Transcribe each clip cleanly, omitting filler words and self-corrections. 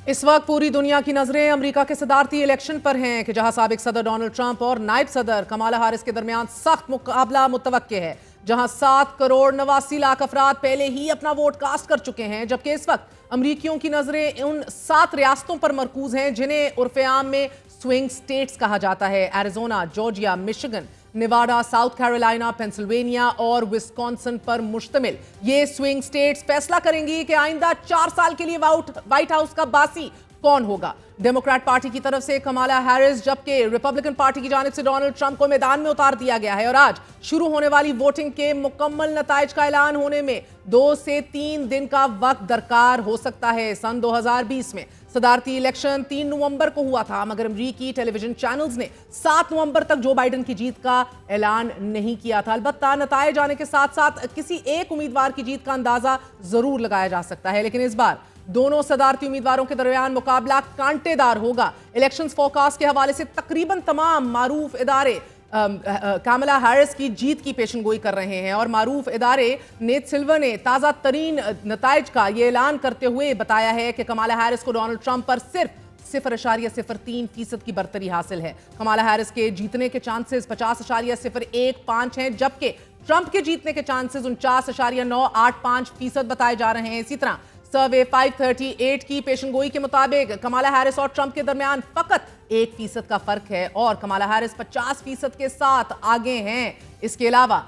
इस वक्त पूरी दुनिया की नजरें अमेरिका के सदारती इलेक्शन पर हैं कि जहां साबिक सदर डोनाल्ड ट्रंप और नायब सदर कमाला हारिस के दरमियान सख्त मुकाबला मुतवक्के है। जहां 7 करोड़ 89 लाख अफराद पहले ही अपना वोट कास्ट कर चुके हैं, जबकि इस वक्त अमरीकियों की नजरें उन 7 रियासतों पर मरकूज हैं जिन्हें उर्फ़े-आम में स्विंग स्टेट्स कहा जाता है। Arizona, Georgia, Michigan, Nevada, south Carolina, Pennsylvania और विस्कॉन्सिन पर मुश्तमिल ये स्विंग स्टेट्स फैसला करेंगी कि आइंदा 4 साल के लिए व्हाइट हाउस का बासी कौन होगा। डेमोक्रेट पार्टी की तरफ से कमाला हैरिस, जबकि रिपब्लिकन पार्टी की जानिब से डोनाल्ड ट्रंप को मैदान में उतार दिया गया है। और आज शुरू होने वाली वोटिंग के मुकम्मल नताइज का ऐलान होने में 2 से 3 दिन का वक्त दरकार हो सकता है। सन 2020 में सदारती इलेक्शन 3 नवंबर को हुआ था, मगर अमरीकी टेलीविजन चैनल्स ने 7 नवंबर तक जो बाइडेन की जीत का ऐलान नहीं किया था। अलबत्ता नताइज आने के साथ साथ किसी एक उम्मीदवार की जीत का अंदाजा जरूर लगाया जा सकता है, लेकिन इस बार दोनों सदारती उम्मीदवारों के दरमियान मुकाबला कांटेदार होगा। इलेक्शंस फोरकास्ट के हवाले से तकरीबन तमाम मारूफ इदारे कमला हैरिस की जीत की पेशनगोई कर रहे हैं और मारूफ इदारे नेट सिल्वर ने ताज़ा तरीन नताइज का ये ऐलान करते हुए बताया है कि कमला हैरिस को डोनाल्ड ट्रंप पर सिर्फ 0.03% की बरतरी हासिल है। कमला हैरिस के जीतने के चांसेस 50.015 हैं, जबकि ट्रंप के जीतने के चांसेस 49.985% बताए जा रहे हैं। इसी तरह सर्वे 538 की पेशनगोई के मुताबिक कमला हैरिस और ट्रंप के दरमियान फकत 1% का फर्क है और कमला हैरिस 50% के साथ आगे हैं। इसके अलावा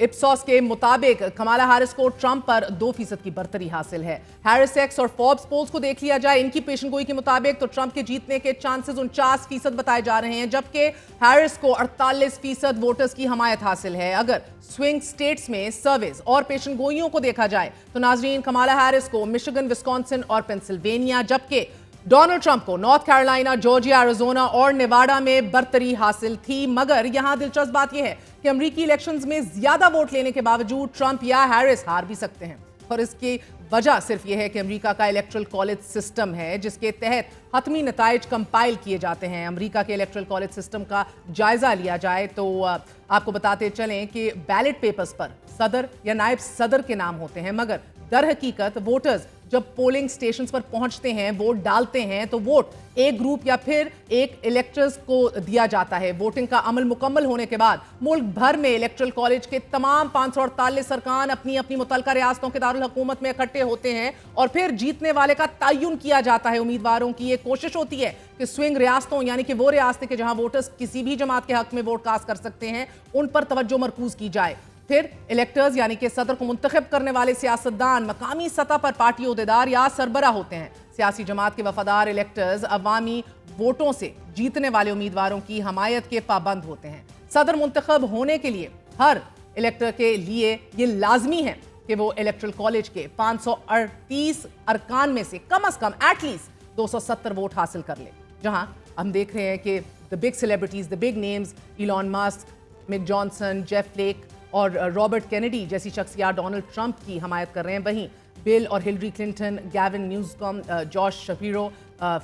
इप्सॉस के मुताबिक कमला हैरिस को ट्रंप पर 2% की बरतरी हासिल है। हैरिस एक्स और फोर्ब्स पोल्स को देख लिया जाए, इनकी पेशनगोई के मुताबिक तो ट्रंप के जीतने के चांसेस 49% बताए जा रहे हैं, जबकि हैरिस को 48% वोटर्स की हमायत हासिल है। अगर स्विंग स्टेट्स में सर्वेज और पेशनगोइयों को देखा जाए तो नाजरीन कमला हैरिस को मिशिगन, विस्कॉन्सिन और पेंसिल्वेनिया, जबकि डोनाल्ड ट्रंप को नॉर्थ कैरोलिना, जॉर्जिया, एरिजोना और नेवाडा में बरतरी हासिल थी। मगर यहां दिलचस्प बात यह है कि अमेरिकी इलेक्शंस में ज्यादा वोट लेने के बावजूद ट्रंप या हैरिस हार भी सकते हैं और इसकी वजह सिर्फ यह है कि अमेरिका का इलेक्टरल कॉलेज सिस्टम है जिसके तहत हतमी नताइज कंपाइल किए जाते हैं। अमेरिका के इलेक्टरल कॉलेज सिस्टम का जायजा लिया जाए तो आपको बताते चलें कि बैलेट पेपर्स पर सदर या नायब सदर के नाम होते हैं, मगर दर हकीकत वोटर्स जब पोलिंग स्टेशंस पर पहुंचते हैं, वोट डालते हैं, तो वोट एक ग्रुप या फिर एक इलेक्टर्स को दिया जाता है। वोटिंग का अमल मुकम्मल होने के बाद मुल्क भर में इलेक्टरल कॉलेज के तमाम 548 सरकान अपनी अपनी मुतल्लिका रियासतों के दारुल हुकूमत में इकट्ठे होते हैं और फिर जीतने वाले का तयन किया जाता है। उम्मीदवारों की ये कोशिश होती है कि स्विंग रियासतों यानी कि वो रियासतें कि जहां वोटर्स किसी भी जमात के हक में वोट कास्ट कर सकते हैं, उन पर तवज्जो मरकूज की जाए। फिर इलेक्टर्स यानी कि सदर को मुंतखब करने वाले सियासतदान मकामी सतह पर पार्टी ओहदेदार या सरबरा होते हैं। सियासी जमात के वफादार इलेक्टर्स अवामी वोटों से जीतने वाले उम्मीदवारों की हमायत के पाबंद होते हैं। सदर मुंतखब होने के लिए हर इलेक्टर के लिए ये लाजमी है कि वो इलेक्टरल कॉलेज के 538 अरकान में से कम एटलीस्ट 270 वोट हासिल कर ले। जहां हम देख रहे हैं कि the big celebrities, the big names, Elon Musk, Mike Johnson, Jeff Flake और रॉबर्ट कैनेडी जैसी शख्सियत डोनाल्ड ट्रंप की हमायत कर रहे हैं। वहीं बिल और Hillary Clinton, Gavin Newsom, Josh Shapiro,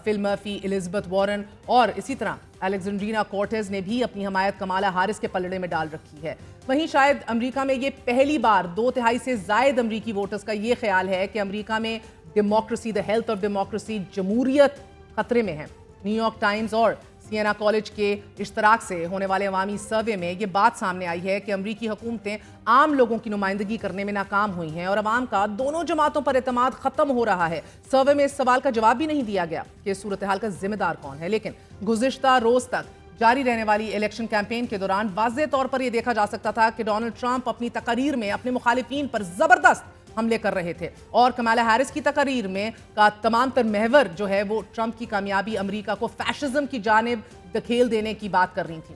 Phil Murphy, Elizabeth Warren और इसी तरह अलेक्जेंड्रीना कॉर्टेज ने भी अपनी हमायत कमला हैरिस के पलड़े में डाल रखी है। वहीं शायद अमेरिका में ये पहली बार 2/3 से जायद अमेरिकी वोटर्स का ये ख्याल है कि अमेरिका में democracy, the health of democracy, जमहूरियत खतरे में है। न्यूयॉर्क टाइम्स और सिएना कॉलेज के इश्तराक से होने वाले अवामी सर्वे में यह बात सामने आई है कि अमरीकी हुकूमतें आम लोगों की नुमाइंदगी करने में नाकाम हुई हैं और अवाम का दोनों जमातों पर एतमाद खत्म हो रहा है। सर्वे में इस सवाल का जवाब भी नहीं दिया गया कि इस सूरत हाल का जिम्मेदार कौन है, लेकिन गुज़िश्ता रोज तक जारी रहने वाली इलेक्शन कैंपेन के दौरान वाज़ेह तौर पर यह देखा जा सकता था कि डोनाल्ड ट्रंप अपनी तकरीर में अपने मुखालिफिन पर जबरदस्त हमले कर रहे थे और कमला हैरिस की तकरीर में का तमाम तर महवर जो है वो ट्रंप की कामयाबी अमेरिका को फैशिज्म की जानिब धकेल देने की बात कर रही थी।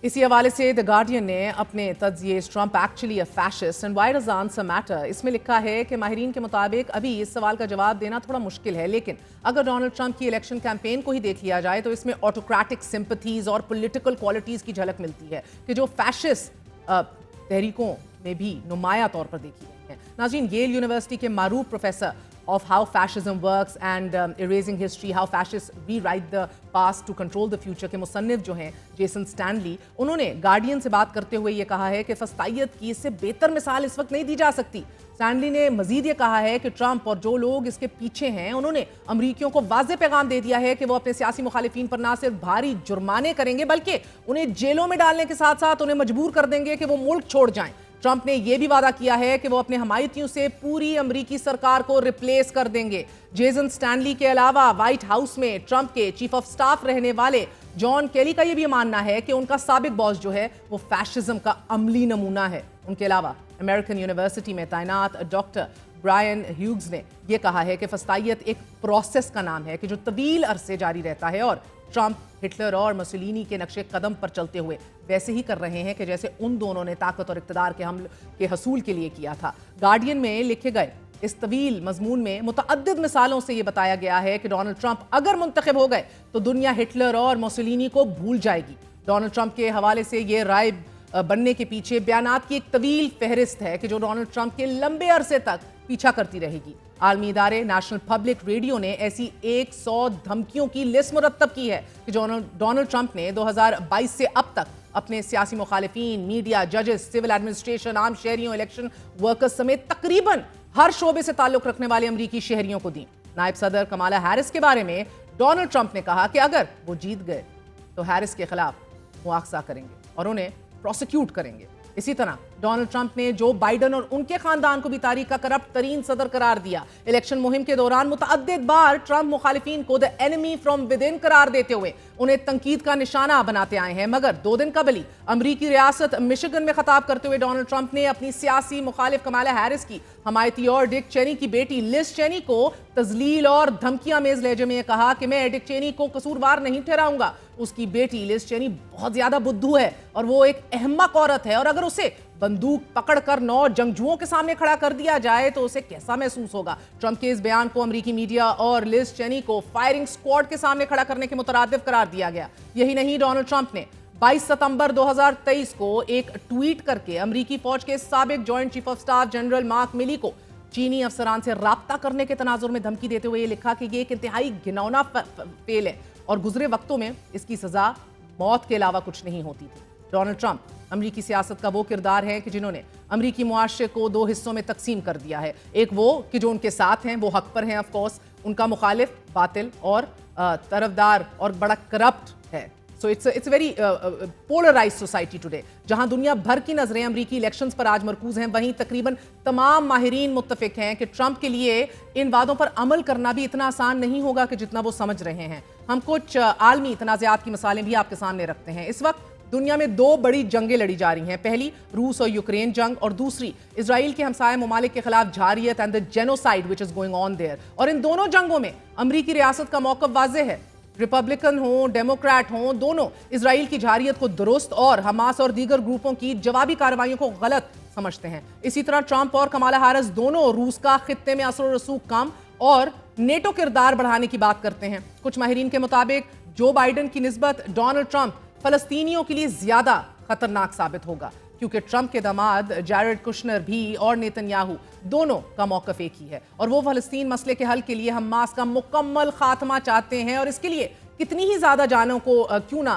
इसी हवाले से द गार्डियन ने अपने तज्जिए Trump actually a fascist and why does the answer matter इसमें लिखा है कि माहिरीन के मुताबिक अभी इस सवाल का जवाब देना थोड़ा मुश्किल है, लेकिन अगर डोनाल्ड ट्रंप की इलेक्शन कैंपेन को ही देख लिया जाए तो इसमें ऑटोक्रेटिक सिंपथीज और पॉलिटिकल क्वालिटीज की झलक मिलती है कि जो फैशिस्ट तहरीकों में भी नुमाया तौर पर देखी गई है। नाज़रीन, येल यूनिवर्सिटी के मारूफ professor of how fascism works and erasing history, how fascists rewrite the past to control the future के मुसन्निफ जो हैं जेसन स्टैनली, उन्होंने गार्डियन से बात करते हुए ये कहा है कि फस्तायत की इससे बेहतर मिसाल इस वक्त नहीं दी जा सकती। स्टैनली ने मजीद ये कहा है कि ट्रंप और जो लोग इसके पीछे हैं उन्होंने अमरीकियों को वाज़ेह पैगाम दे दिया है कि वो अपने सियासी मुखालिफिन पर ना सिर्फ भारी जुर्माने करेंगे बल्कि उन्हें जेलों में डालने के साथ साथ उन्हें मजबूर कर देंगे कि वो मुल्क छोड़ जाएं। ट्रंप ने यह भी वादा किया है कि वो अपने हमायतियों से पूरी अमरीकी सरकार को रिप्लेस कर देंगे। जेसन स्टैनली के अलावा व्हाइट हाउस में ट्रंप के चीफ ऑफ स्टाफ रहने वाले जॉन केली का यह भी मानना है कि उनका साबिक बॉस जो है वो फैशिज्म का अमली नमूना है। उनके अलावा अमेरिकन यूनिवर्सिटी में तैनात डॉक्टर ब्रायन ह्यूग्स ने यह कहा है कि फस्तायत एक प्रोसेस का नाम है कि जो तवील अरसे जारी रहता है और ट्रंप हिटलर और मुसोलिनी के नक्शे कदम पर चलते हुए वैसे ही कर रहे हैं कि जैसे उन दोनों ने ताकत और इक़्तिदार के हमले के हसूल के लिए किया था। गार्डियन में लिखे गए इस तवील मजमून में मुतअद्दिद मिसालों से यह बताया गया है कि डोनाल्ड ट्रंप अगर मुंतखब हो गए तो दुनिया हिटलर और मुसोलिनी को भूल जाएगी। डोनाल्ड ट्रंप के हवाले से यह राय बनने के पीछे बयानात की एक तवील फहरिस्त है कि जो डोनाल्ड ट्रंप के लंबे अरसे तक पीछा करती रहेगी। आलमी इदारे नेशनल पब्लिक रेडियो ने ऐसी 100 धमकियों की लिस्ट मुरत्तब की है कि डोनाल्ड ट्रंप ने 2022 से अब तक अपने सियासी मुखालिफिन, मीडिया, जजेस, सिविल एडमिनिस्ट्रेशन, आम शहरियों, इलेक्शन वर्कर्स समेत तकरीबन हर शोबे से ताल्लुक रखने वाले अमरीकी शहरियों को दी। नायब सदर कमाला हैरिस के बारे में डोनाल्ड ट्रंप ने कहा कि अगर वो जीत गए तो हैरिस के खिलाफ मुआखजा करेंगे और उन्हें प्रोसिक्यूट करेंगे। इसी तरह डोनाल्ड ट्रंप ने जो बाइडन और उनके खानदान को भी तारीख का करप्ट तरीन सदर करार दिया। इलेक्शन मुहिम के दौरान मुतअद्दिद बार ट्रंप मुखालिफिन को the enemy from with in करार देते हुए उन्हें तंकीद का निशाना बनाते आए हैं। मगर 2 दिन कबल ही अमरीकी रियासत मिशिगन में खिताब करते हुए डोनाल्ड ट्रंप ने अपनी सियासी मुखालिफ कमाला हैरिस की हमायती और डिक चेनी की बेटी लिज चेनी को तजलील और धमकियां मेज लहजे में कहा कि मैं डिक चेनी को कसूरवार नहीं ठहराऊंगा। उसकी बेटी लिज चेनी बहुत ज्यादा बुद्धू है और वो एक अहमक औरत है और अगर उसे बंदूक पकड़कर 9 जंगजुओं के सामने खड़ा कर दिया जाए तो उसे कैसा महसूस होगा। ट्रंप के इस बयान को अमेरिकी मीडिया और लिज चेनी को फायरिंग स्क्वाड के सामने खड़ा करने के मुतरादिफ करार दिया गया। यही नहीं, डोनाल्ड ट्रंप ने 22 सितंबर 2023 को एक ट्वीट करके अमेरिकी फौज के साबिक joint chief of staff general mark मिली को चीनी अफसरान से राब्ता करने के तनाजुर में धमकी देते हुए लिखा कि यह एक इंतहाई घिनौना फेल है और गुजरे वक्तों में इसकी सजा मौत के अलावा कुछ नहीं होती थी। डोनाल्ड ट्रंप अमरीकी सियासत का वो किरदार है कि जिन्होंने अमरीकी मुआशरे को 2 हिस्सों में तकसीम कर दिया है। एक वो कि जो उनके साथ हैं, वो हक पर हैं, ऑफ कोर्स, उनका मुखालिफ बातिल और तरफदार और बड़ा करप्ट है। So it's very polarised society today, जहां दुनिया भर की नजरें अमरीकी इलेक्शंस पर आज मरकूज हैं। वहीं तकरीबन तमाम माहिरीन मुत्तफिक हैं कि ट्रंप के लिए इन वादों पर अमल करना भी इतना आसान नहीं होगा कि जितना वो समझ रहे हैं। हम कुछ आलमी तनाज़ात की मिसालें भी आपके सामने रखते हैं। इस वक्त दुनिया में 2 बड़ी जंगें लड़ी जा रही हैं। पहली रूस और यूक्रेन जंग और दूसरी इजराइल के हमसाये ममालिक के खिलाफ जारियत and the genocide which is going on there. और इन दोनों जंगों में अमरीकी रियासत का मौक़िफ़ वाज़ेह है। रिपब्लिकन हो, डेमोक्रेट हो, दोनों इजराइल की जारियत को दुरुस्त और हमास और दीगर ग्रुपों की जवाबी कार्रवाइयों को गलत समझते हैं। इसी तरह ट्रंप और कमाला हैरिस दोनों रूस का खित्ते में असर रसूख कम और नेटो किरदार बढ़ाने की बात करते हैं। कुछ माहिरीन के मुताबिक जो बाइडन की निस्बत डोनाल्ड ट्रंप फलस्तीनियों के लिए ज्यादा खतरनाक साबित होगा, क्योंकि ट्रंप के दामाद जैरेड कुशनर भी और नेतन्याहू दोनों का मौक़िफ़ एक ही है और वो फलस्तीन मसले के हल के लिए हमास का मुकम्मल खात्मा चाहते हैं और इसके लिए कितनी ही ज़्यादा जानों को क्यों ना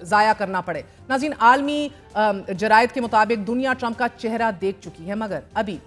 ज़ाया करना पड़े। नाज़रीन, आलमी जरायद के मुताबिक दुनिया ट्रंप का चेहरा देख चुकी है, मगर अभी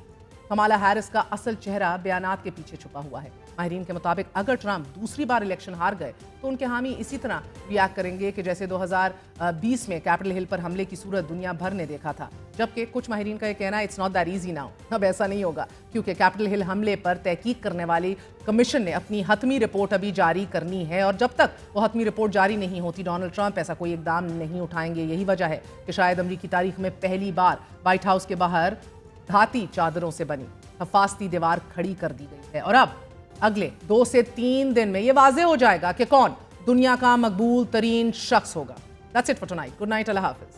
कमाला हैरिस का असल चेहरा बयानात के पीछे छुपा हुआ है। माहिरीन के मुताबिक अगर ट्रंप दूसरी बार इलेक्शन हार गए तो उनके हामी इसी तरह रिएक्ट करेंगे कि जैसे 2020 में कैपिटल हिल पर हमले की सूरत दुनिया भर ने देखा था। जबकि कुछ माहिरीन का यह कहना है it's not that easy now, अब ऐसा नहीं होगा, क्योंकि कैपिटल हिल हमले पर तहकीक करने वाली कमीशन ने अपनी हतमी रिपोर्ट अभी जारी करनी है और जब तक वो हतमी रिपोर्ट जारी नहीं होती डोनाल्ड ट्रंप ऐसा कोई इकदाम नहीं उठाएंगे। यही वजह है कि शायद अमरीकी तारीख में पहली बार व्हाइट हाउस के बाहर धाती चादरों से बनी हफाजती दीवार खड़ी कर दी गई है और अब अगले 2 से 3 दिन में यह वाज़ेह हो जाएगा कि कौन दुनिया का मकबूल तरीन शख्स होगा। That's it for tonight. Good night. Allah Hafiz.